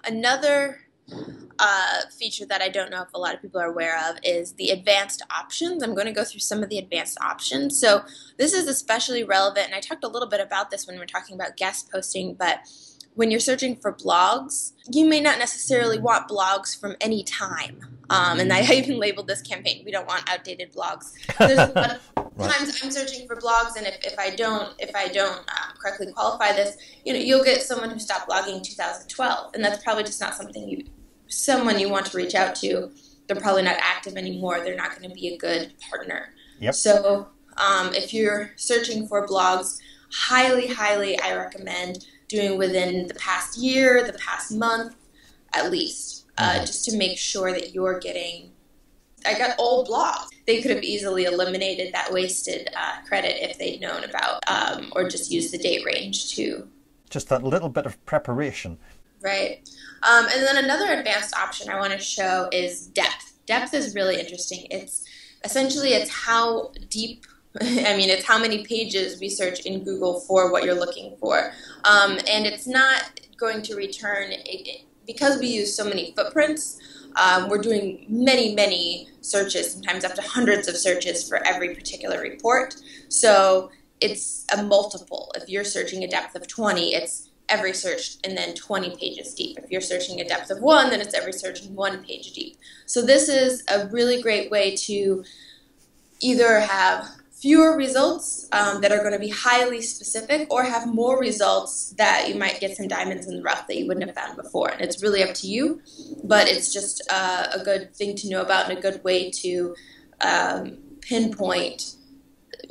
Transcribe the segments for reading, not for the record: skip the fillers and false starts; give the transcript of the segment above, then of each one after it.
Another feature that I don't know if a lot of people are aware of is the advanced options. I'm going to go through some of the advanced options. So this is especially relevant, and I talked a little bit about this when we were talking about guest posting, but when you're searching for blogs, you may not necessarily want blogs from any time. And I even labeled this campaign, we don't want outdated blogs. There's a lot of times I'm searching for blogs, and if I don't correctly qualify this, you'll get someone who stopped blogging in 2012, and that's probably just not someone you want to reach out to. They're probably not active anymore. They're not going to be a good partner. Yep. So if you're searching for blogs, highly, I recommend doing within the past year, the past month, at least, just to make sure that you're getting. I got old blogs. They could have easily eliminated that wasted credit if they'd known about, or just used the date range too. Just that little bit of preparation. Right. And then another advanced option I want to show is depth. Depth is really interesting. It's how deep, it's how many pages we search in Google for what you're looking for. And it's not going to return, because we use so many footprints, we're doing many searches, sometimes up to hundreds of searches for every particular report. So it's a multiple. If you're searching a depth of 20, it's every search and then 20 pages deep. If you're searching a depth of 1, then it's every search 1 page deep. So this is a really great way to either have fewer results that are going to be highly specific, or have more results that you might get some diamonds in the rough that you wouldn't have found before. And it's really up to you, but it's just a good thing to know about and a good way to pinpoint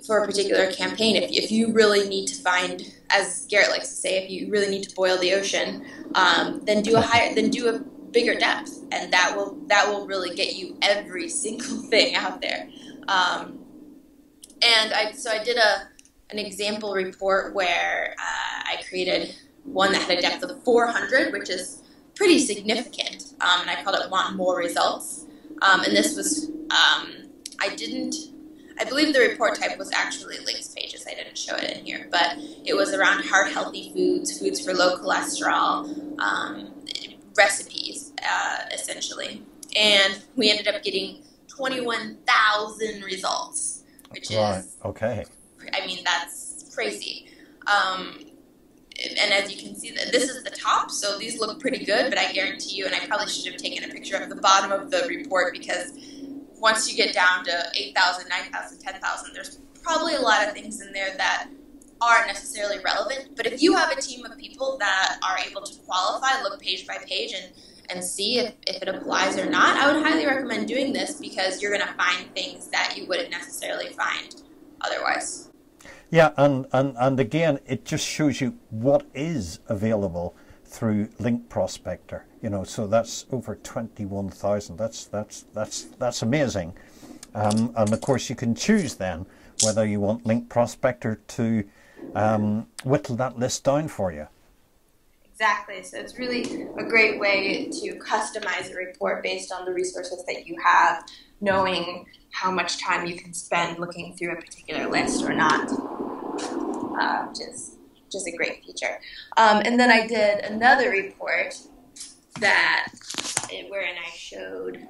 for a particular campaign. If you really need to find, as Garrett likes to say, if you really need to boil the ocean, then do a bigger depth, and that will really get you every single thing out there. And I did an example report where I created one that had a depth of 400, which is pretty significant, and I called it "Want More Results." And this was I believe the report type was actually links pages. I didn't show it in here, but it was around heart-healthy foods, foods for low cholesterol, recipes, essentially. And we ended up getting 21,000 results, which is, okay. That's crazy. And as you can see, this is the top, so these look pretty good, but I guarantee you, and I probably should have taken a picture of the bottom of the report, because once you get down to 8,000, 9,000, 10,000, there's probably a lot of things in there that aren't necessarily relevant. But if you have a team of people that are able to qualify, look page by page, and see if it applies or not, I would highly recommend doing this, because you're going to find things that you wouldn't necessarily find otherwise. Yeah, and again, it just shows you what is available through Link Prospector, so that's over 21,000. That's amazing. And of course, you can choose then whether you want Link Prospector to whittle that list down for you. Exactly. So it's really a great way to customize a report based on the resources that you have, knowing how much time you can spend looking through a particular list or not, which is just a great feature. And then I did another report wherein I showed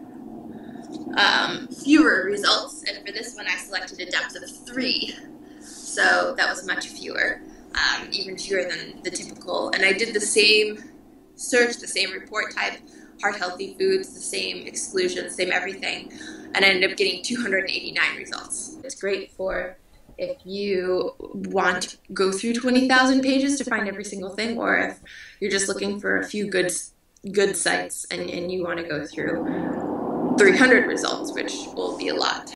fewer results, and for this one I selected a depth of 3, so that was much fewer, even fewer than the typical. And I did the same search, the same report type, heart-healthy foods, the same exclusions, same everything, and I ended up getting 289 results. It's great for if you want to go through 20,000 pages to find every single thing, or if you're just looking for a few good sites and you want to go through 300 results, which will be a lot.